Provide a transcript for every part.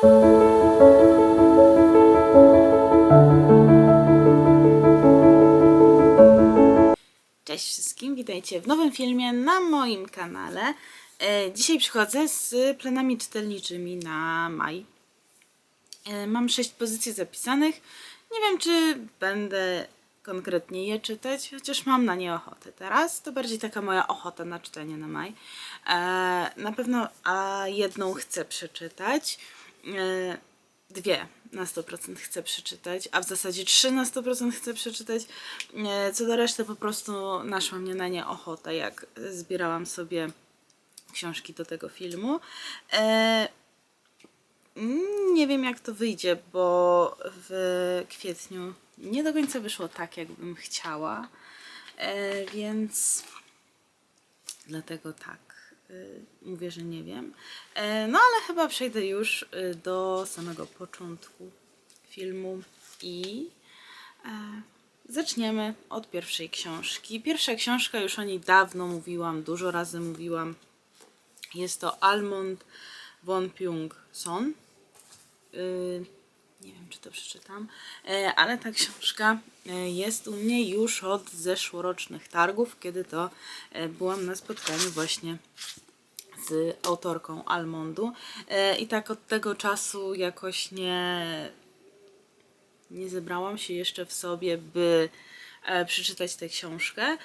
Cześć wszystkim, witajcie w nowym filmie na moim kanale. Dzisiaj przychodzę z planami czytelniczymi na maj. Mam 6 pozycji zapisanych. Nie wiem, czy będę konkretnie je czytać, chociaż mam na nie ochotę teraz. To bardziej taka moja ochota na czytanie na maj. Na pewno jedną chcę przeczytać. Dwie na 100% chcę przeczytać, a w zasadzie 3 na 100% chcę przeczytać. Co do reszty po prostu naszła mnie na nie ochota, jak zbierałam sobie książki do tego filmu. Nie wiem, jak to wyjdzie, bo w kwietniu nie do końca wyszło tak, jakbym chciała, więc dlatego tak. Mówię, że nie wiem. No ale chyba przejdę już do samego początku filmu i zaczniemy od pierwszej książki. Pierwsza książka, już o niej dawno mówiłam, dużo razy mówiłam. Jest to Almond von Pyung-son. Nie wiem, czy to przeczytam, ale ta książka jest u mnie już od zeszłorocznych targów, kiedy to byłam na spotkaniu właśnie z autorką Almondu i tak od tego czasu jakoś nie zebrałam się jeszcze w sobie, by przeczytać tę książkę.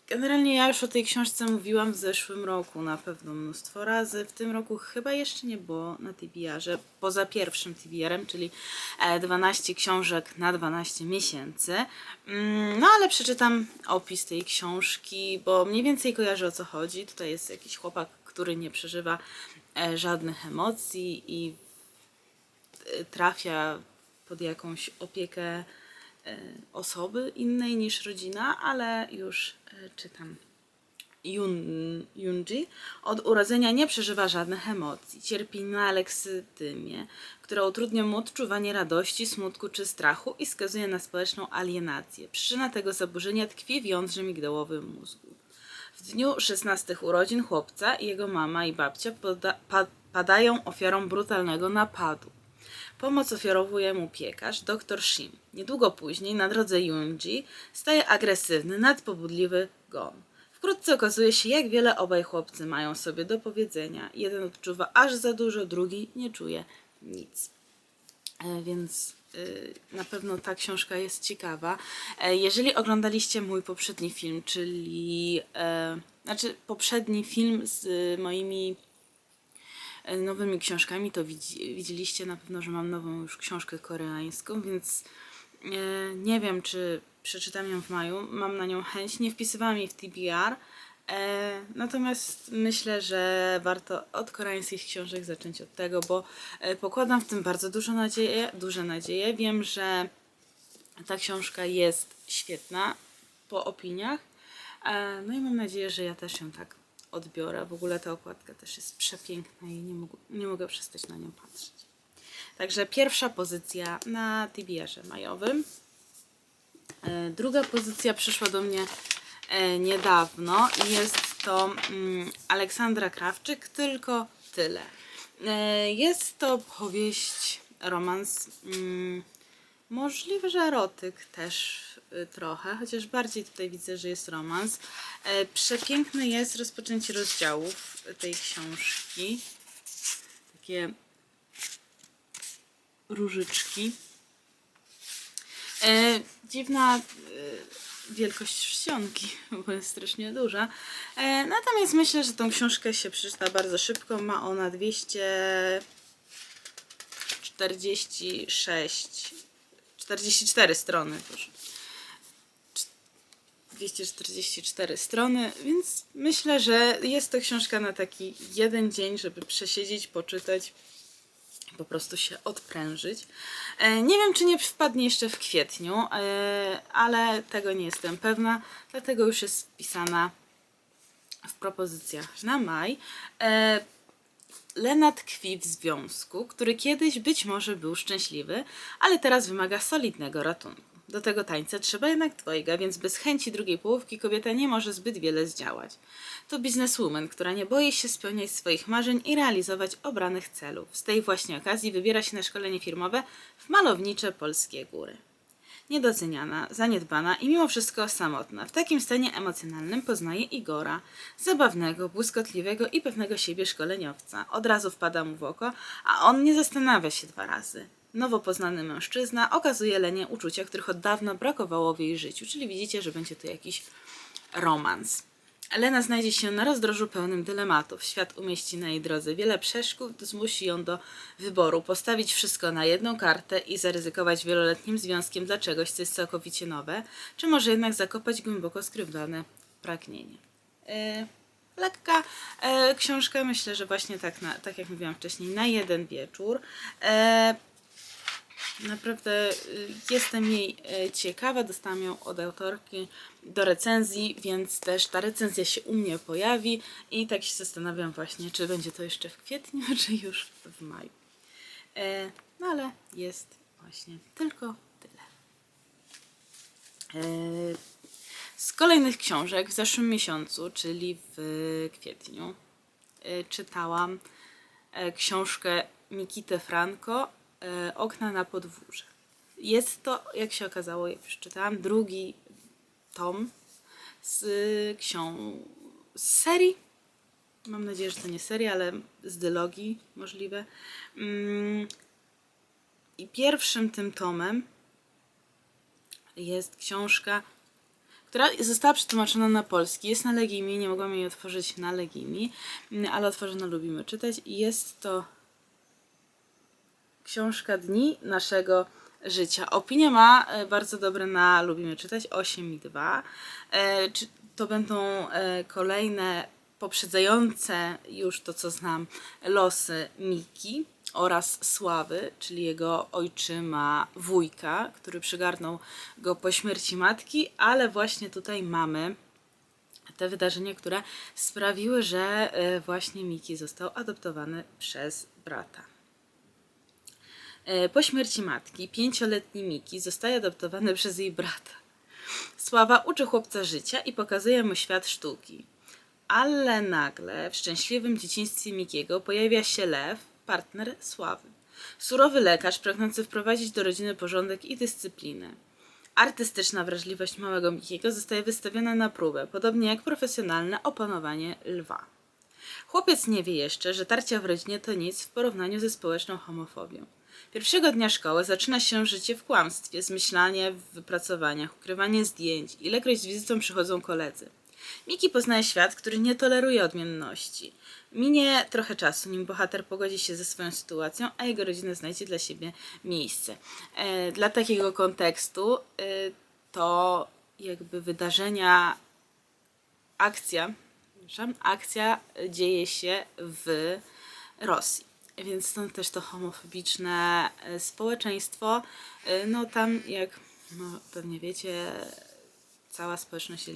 Generalnie ja już o tej książce mówiłam w zeszłym roku na pewno mnóstwo razy. W tym roku chyba jeszcze nie było na TBR-ze, poza pierwszym TBR-em, czyli 12 książek na 12 miesięcy. No ale przeczytam opis tej książki, bo mniej więcej kojarzę, o co chodzi. Tutaj jest jakiś chłopak, który nie przeżywa żadnych emocji i trafia pod jakąś opiekę osoby innej niż rodzina, ale już czytam. Yunji od urodzenia nie przeżywa żadnych emocji. Cierpi na leksytymię, która utrudnia mu odczuwanie radości, smutku czy strachu i skazuje na społeczną alienację. Przyczyna tego zaburzenia tkwi w jądrze migdałowym mózgu. W dniu 16 urodzin chłopca jego mama i babcia padają ofiarą brutalnego napadu. Pomoc ofiarowuje mu piekarz, dr Shim. Niedługo później na drodze Yunji staje agresywny, nadpobudliwy Gon. Wkrótce okazuje się, jak wiele obaj chłopcy mają sobie do powiedzenia. Jeden odczuwa aż za dużo, drugi nie czuje nic. Więc na pewno ta książka jest ciekawa. Jeżeli oglądaliście mój poprzedni film, czyli poprzedni film z moimi nowymi książkami, to widzieliście na pewno, że mam nową już książkę koreańską, więc nie wiem, czy przeczytam ją w maju. Mam na nią chęć. Nie wpisywałam jej w TBR, natomiast myślę, że warto od koreańskich książek zacząć od tego, bo pokładam w tym bardzo duże nadzieje. Wiem, że ta książka jest świetna po opiniach, no i mam nadzieję, że ja też ją tak odbiorę. W ogóle ta okładka też jest przepiękna i nie mogę przestać na nią patrzeć. Także pierwsza pozycja na TBR-ze majowym. Druga pozycja przyszła do mnie niedawno i jest to Aleksandra Krawczyk, Tylko tyle. Jest to powieść, romans, możliwe, że erotyk też trochę, chociaż bardziej tutaj widzę, że jest romans. Przepiękne jest rozpoczęcie rozdziałów tej książki. Takie różyczki. Dziwna wielkość czcionki, bo jest strasznie duża. Natomiast myślę, że tą książkę się przeczyta bardzo szybko. Ma ona 44 strony. Proszę. 244 strony, więc myślę, że jest to książka na taki jeden dzień, żeby przesiedzieć, poczytać, po prostu się odprężyć. Nie wiem, czy nie wpadnie jeszcze w kwietniu, ale tego nie jestem pewna, dlatego już jest wpisana w propozycjach na maj. Lena tkwi w związku, który kiedyś być może był szczęśliwy, ale teraz wymaga solidnego ratunku. Do tego tańca trzeba jednak dwojga, więc bez chęci drugiej połówki kobieta nie może zbyt wiele zdziałać. To bizneswoman, która nie boi się spełniać swoich marzeń i realizować obranych celów. Z tej właśnie okazji wybiera się na szkolenie firmowe w malownicze polskie góry. Niedoceniana, zaniedbana i mimo wszystko samotna. W takim stanie emocjonalnym poznaje Igora, zabawnego, błyskotliwego i pewnego siebie szkoleniowca. Od razu wpada mu w oko, a on nie zastanawia się 2 razy. Nowo poznany mężczyzna okazuje Lenie uczucia, których od dawna brakowało w jej życiu, czyli widzicie, że będzie tu jakiś romans. Lena znajdzie się na rozdrożu pełnym dylematów. Świat umieści na jej drodze wiele przeszkód, zmusi ją do wyboru, postawić wszystko na jedną kartę i zaryzykować wieloletnim związkiem dla czegoś, co jest całkowicie nowe, czy może jednak zakopać głęboko skrywane pragnienie. Lekka książka, myślę, że właśnie tak jak mówiłam wcześniej, na jeden wieczór. Naprawdę jestem jej ciekawa, dostałam ją od autorki do recenzji, więc też ta recenzja się u mnie pojawi i tak się zastanawiam właśnie, czy będzie to jeszcze w kwietniu, czy już w maju. No ale jest właśnie tylko tyle. Z kolejnych książek w zeszłym miesiącu, czyli w kwietniu, czytałam książkę Mikity Franco Okna na podwórze. Jest to, jak się okazało, jak już czytałam, drugi tom z serii. Mam nadzieję, że to nie seria, ale z dylogii możliwe. I pierwszym tym tomem jest książka, która została przetłumaczona na polski. Jest na Legimi, nie mogłam jej otworzyć na Legimi, ale otworzono Lubimy Czytać. I jest to książka Dni Naszego Życia. Opinie ma bardzo dobre na Lubimy Czytać, 8,2. To będą kolejne poprzedzające już to, co znam, losy Miki oraz Sławy, czyli jego ojczyma, wujka, który przygarnął go po śmierci matki, ale właśnie tutaj mamy te wydarzenia, które sprawiły, że właśnie Miki został adoptowany przez brata. Po śmierci matki 5-letni Miki zostaje adoptowany przez jej brata. Sława uczy chłopca życia i pokazuje mu świat sztuki. Ale nagle w szczęśliwym dzieciństwie Mikiego pojawia się Lew, partner Sławy. Surowy lekarz pragnący wprowadzić do rodziny porządek i dyscyplinę. Artystyczna wrażliwość małego Mikiego zostaje wystawiona na próbę, podobnie jak profesjonalne opanowanie lwa. Chłopiec nie wie jeszcze, że tarcia w rodzinie to nic w porównaniu ze społeczną homofobią. Pierwszego dnia szkoły zaczyna się życie w kłamstwie, zmyślanie w wypracowaniach, ukrywanie zdjęć, ilekroć z wizytą przychodzą koledzy. Miki poznaje świat, który nie toleruje odmienności. Minie trochę czasu, nim bohater pogodzi się ze swoją sytuacją, a jego rodzina znajdzie dla siebie miejsce. Dla takiego kontekstu to jakby wydarzenia, akcja dzieje się w Rosji. Więc stąd też to homofobiczne społeczeństwo. No tam, jak pewnie wiecie, cała społeczność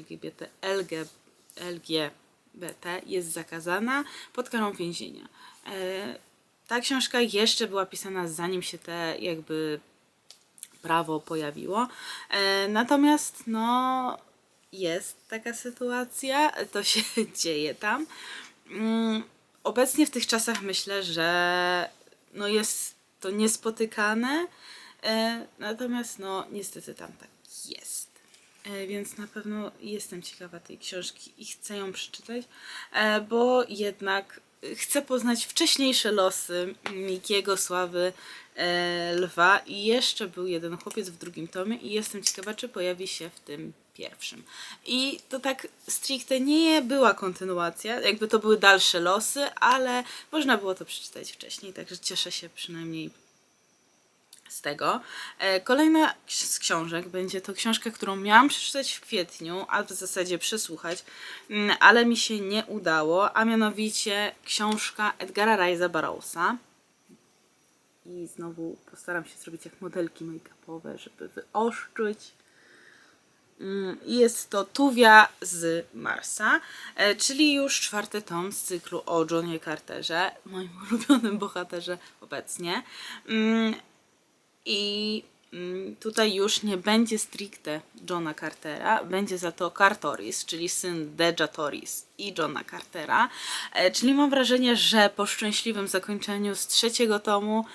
LGBT jest zakazana pod karą więzienia. Ta książka jeszcze była pisana, zanim się te jakby prawo pojawiło. Natomiast no jest taka sytuacja, to się dzieje tam. Obecnie w tych czasach myślę, że no jest to niespotykane, natomiast no niestety tam tak jest. Więc na pewno jestem ciekawa tej książki i chcę ją przeczytać, bo jednak chcę poznać wcześniejsze losy Mikiego, Sławy, Lwa i jeszcze był jeden chłopiec w drugim tomie i jestem ciekawa, czy pojawi się w tym pierwszym. I to tak stricte nie była kontynuacja, jakby to były dalsze losy, ale można było to przeczytać wcześniej, także cieszę się przynajmniej z tego. Kolejna z książek będzie to książka, którą miałam przeczytać w kwietniu, a w zasadzie przesłuchać, ale mi się nie udało, a mianowicie książka Edgara Rice'a Burroughsa. I znowu postaram się zrobić jak modelki make-upowe, żeby wyoszczyć. Jest to Tuwia z Marsa, czyli już 4. tom z cyklu o Johnie Carterze, moim ulubionym bohaterze obecnie. I tutaj już nie będzie stricte Johna Cartera, będzie za to Cartoris, czyli syn Deja Toris i Johna Cartera. Czyli mam wrażenie, że po szczęśliwym zakończeniu z 3. tomu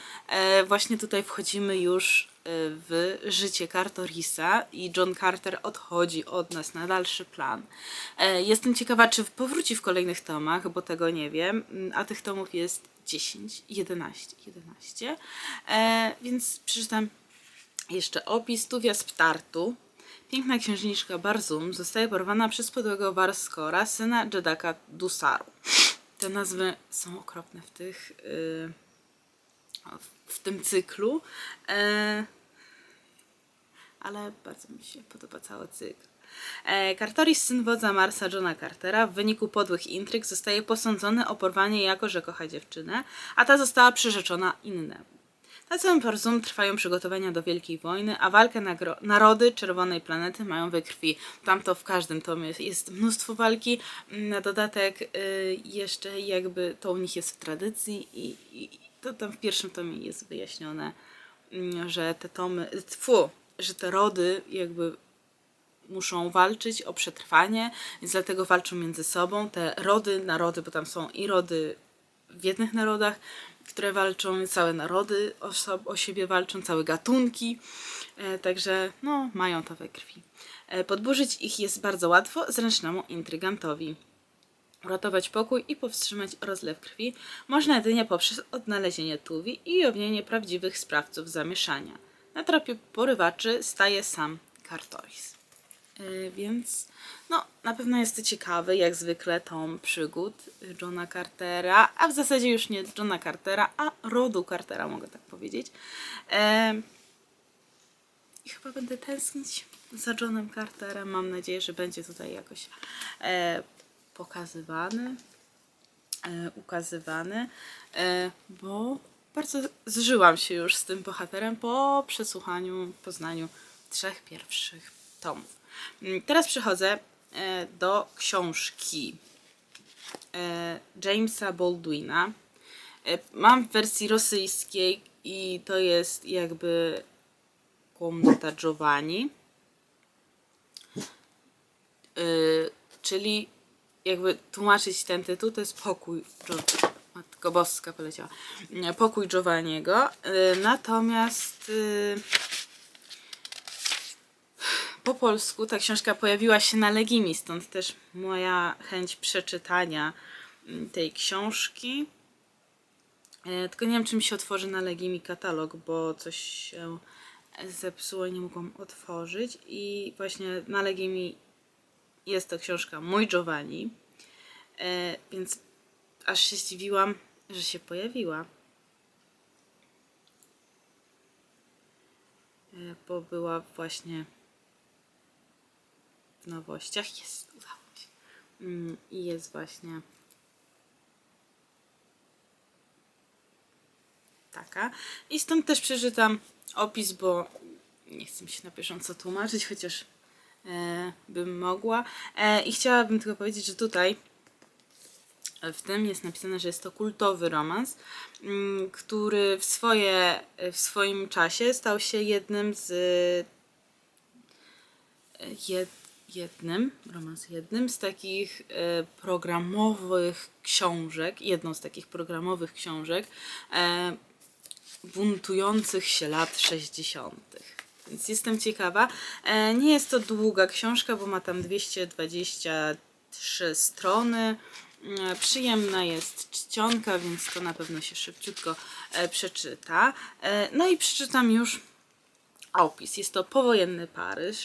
właśnie tutaj wchodzimy już w życie Cartorisa i John Carter odchodzi od nas na dalszy plan. Jestem ciekawa, czy powróci w kolejnych tomach, bo tego nie wiem, a tych tomów jest 10, 11. Więc przeczytam jeszcze opis. Tuvia z Ptartu. Piękna księżniczka Barzum zostaje porwana przez podłego Warskora, syna Jedaka Dusaru. Te nazwy są okropne w tym cyklu, ale bardzo mi się podoba cały cykl. Cartoris, syn wodza Marsa Johna Cartera, w wyniku podłych intryg zostaje posądzony o porwanie, jako że kocha dziewczynę, a ta została przyrzeczona innemu. Na całym Barzum trwają przygotowania do Wielkiej Wojny, a walkę narody Czerwonej Planety mają we krwi. Tamto w każdym tomie jest mnóstwo walki. Na dodatek jeszcze jakby to u nich jest w tradycji i to tam w pierwszym tomie jest wyjaśnione, że te tomy, że te rody jakby muszą walczyć o przetrwanie, więc dlatego walczą między sobą. Te narody, bo tam są i rody w jednych narodach, które walczą, całe narody o siebie walczą, całe gatunki, także no, mają to we krwi. Podburzyć ich jest bardzo łatwo zręcznemu intrygantowi. Uratować pokój i powstrzymać rozlew krwi można jedynie poprzez odnalezienie Tuvi i ujawnienie prawdziwych sprawców zamieszania. Na tropie porywaczy staje sam Cartoris. Więc no, na pewno jest to ciekawy, jak zwykle, tom przygód Johna Cartera, a w zasadzie już nie Johna Cartera, a rodu Cartera, mogę tak powiedzieć. I chyba będę tęsknić za Johnem Carterem. Mam nadzieję, że będzie tutaj jakoś ukazywany, bo bardzo zżyłam się już z tym bohaterem po poznaniu 3 pierwszych tomów. Teraz przechodzę do książki Jamesa Baldwina. Mam w wersji rosyjskiej i to jest jakby Komnata Giovanni. Czyli jakby tłumaczyć ten tytuł, to jest Pokój Matko Boska poleciała. Pokój Giovanniego. Natomiast po polsku ta książka pojawiła się na Legimi, stąd też moja chęć przeczytania tej książki. Tylko nie wiem, czy mi się otworzy na Legimi katalog, bo coś się zepsuło i nie mogłam otworzyć. I właśnie na Legimi jest to książka Mój Giovanni, więc aż się zdziwiłam, że się pojawiła. Bo była właśnie w nowościach. Udało mi się. I jest właśnie taka. I stąd też przeczytam opis, bo nie chcę mi się na bieżąco tłumaczyć, chociaż bym mogła. I chciałabym tylko powiedzieć, że tutaj w tym jest napisane, że jest to kultowy romans, który w swoim czasie stał się jednym z takich programowych książek, jedną z takich programowych książek buntujących się lat 60. Więc jestem ciekawa. Nie jest to długa książka, bo ma tam 223 strony. Przyjemna jest czcionka, więc to na pewno się szybciutko przeczyta. No i przeczytam już opis. Jest to powojenny Paryż,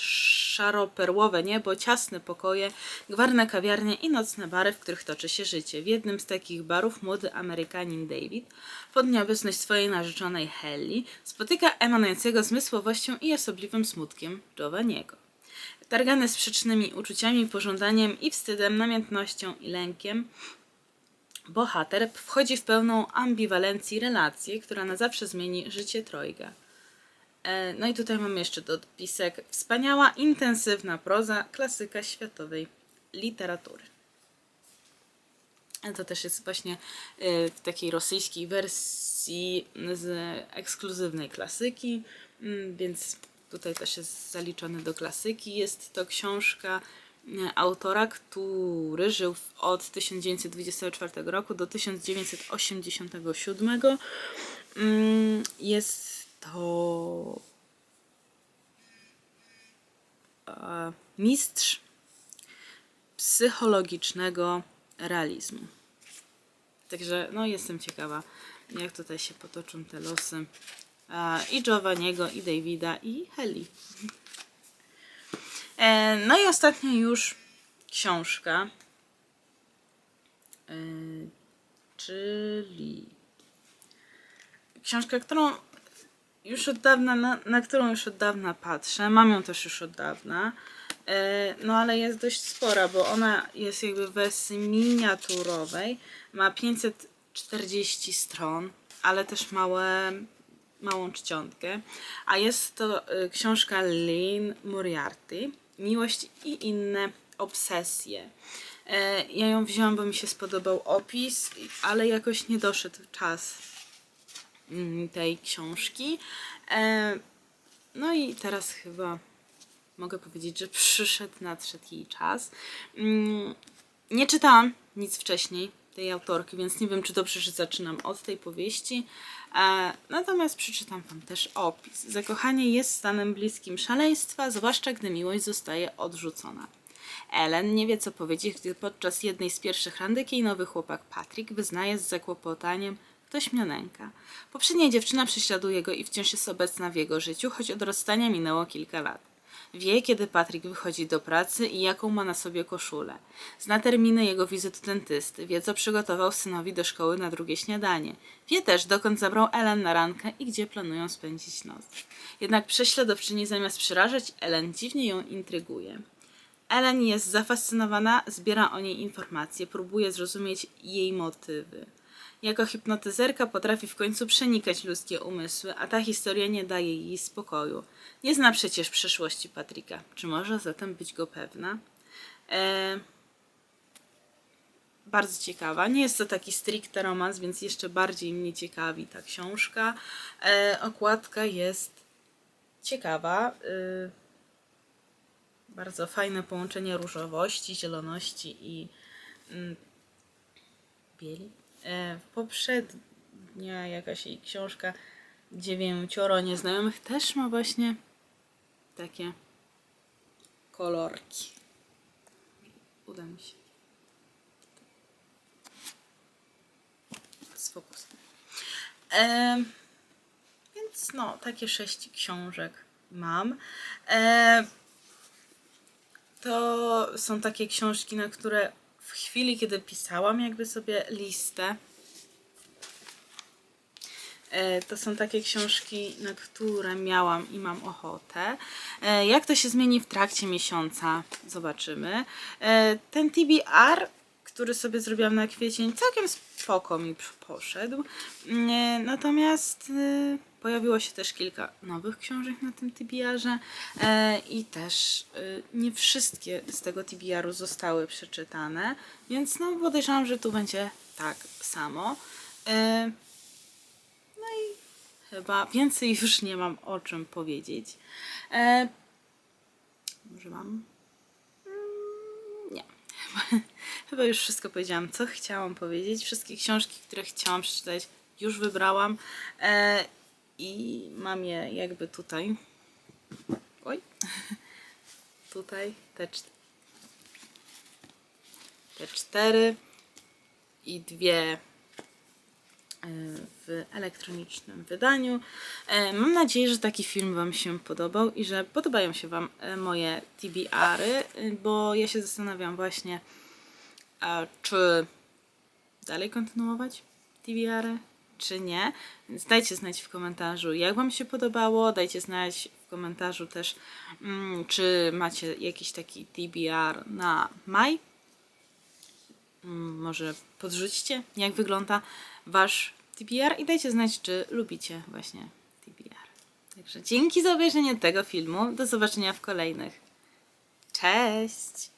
szaro-perłowe niebo, ciasne pokoje, gwarne kawiarnie i nocne bary, w których toczy się życie. W jednym z takich barów młody Amerykanin David, pod nieobecność swojej narzeczonej Helly, spotyka emanującego zmysłowością i osobliwym smutkiem Giovanniego. Targany sprzecznymi uczuciami, pożądaniem i wstydem, namiętnością i lękiem, bohater wchodzi w pełną ambiwalencji relację, która na zawsze zmieni życie trojga. No i tutaj mamy jeszcze dopisek. Wspaniała, intensywna proza, klasyka światowej literatury. To też jest właśnie w takiej rosyjskiej wersji z ekskluzywnej klasyki. więc tutaj też jest zaliczony do klasyki. Jest to książka autora, który żył od 1924 roku do 1987. Jest to mistrz psychologicznego realizmu. Także no jestem ciekawa, jak tutaj się potoczą te losy i Giovanniego, i Davida, i Helly. No i ostatnia już książka, czyli książka, którą już od dawna, na którą już od dawna patrzę. Mam ją też już od dawna. No ale jest dość spora, bo ona jest jakby w wersji miniaturowej. Ma 540 stron, ale też małą czcionkę. A jest to książka Lynn Moriarty. Miłość i inne obsesje. Ja ją wzięłam, bo mi się spodobał opis, ale jakoś nie doszedł czas tej książki. No i teraz chyba mogę powiedzieć, że nadszedł jej czas. Nie czytałam nic wcześniej tej autorki, więc nie wiem, czy dobrze, że zaczynam od tej powieści. Natomiast przeczytam wam też opis. Zakochanie jest stanem bliskim szaleństwa, zwłaszcza gdy miłość zostaje odrzucona. Ellen nie wie, co powiedzieć, gdy podczas jednej z pierwszych randek jej nowy chłopak Patrick wyznaje z zakłopotaniem: ktoś mnie nęka. Poprzednia dziewczyna prześladuje go i wciąż jest obecna w jego życiu, choć od rozstania minęło kilka lat. Wie, kiedy Patrick wychodzi do pracy i jaką ma na sobie koszulę. Zna terminy jego wizyt u dentysty. Wie, co przygotował synowi do szkoły na drugie śniadanie. Wie też, dokąd zabrał Ellen na randkę i gdzie planują spędzić noc. Jednak prześladowczyni zamiast przerażać Ellen, dziwnie ją intryguje. Ellen jest zafascynowana, zbiera o niej informacje, próbuje zrozumieć jej motywy. Jako hipnotyzerka potrafi w końcu przenikać ludzkie umysły, a ta historia nie daje jej spokoju. Nie zna przecież przeszłości Patricka. Czy może zatem być go pewna? Bardzo ciekawa. Nie jest to taki stricte romans, więc jeszcze bardziej mnie ciekawi ta książka. Okładka jest ciekawa. Bardzo fajne połączenie różowości, zieloności i bieli. Poprzednia jakaś jej książka Dziewięcioro nieznajomych też ma właśnie takie kolorki. Uda mi się. Sfokus. Więc no, takie 6 książek mam. To są takie książki, na które w chwili, kiedy pisałam jakby sobie listę, to są takie książki, na które miałam i mam ochotę. Jak to się zmieni w trakcie miesiąca, zobaczymy. Ten TBR, który sobie zrobiłam na kwiecień, całkiem spoko mi poszedł. Natomiast pojawiło się też kilka nowych książek na tym TBR-ze i też nie wszystkie z tego TBR-u zostały przeczytane, więc no podejrzewam, że tu będzie tak samo. No i chyba więcej już nie mam o czym powiedzieć. Może mam? Nie. Chyba już wszystko powiedziałam, co chciałam powiedzieć. Wszystkie książki, które chciałam przeczytać, już wybrałam. I mam je jakby tutaj. Oj. Tutaj te 4 i 2 w elektronicznym wydaniu. Mam nadzieję, że taki film wam się podobał i że podobają się wam moje TBR-y, bo ja się zastanawiam właśnie, czy dalej kontynuować TBR-y, czy nie. Więc dajcie znać w komentarzu, jak wam się podobało. Dajcie znać w komentarzu też, czy macie jakiś taki TBR na maj. Może podrzućcie, jak wygląda wasz TBR i dajcie znać, czy lubicie właśnie TBR. Także dzięki za obejrzenie tego filmu. Do zobaczenia w kolejnych. Cześć!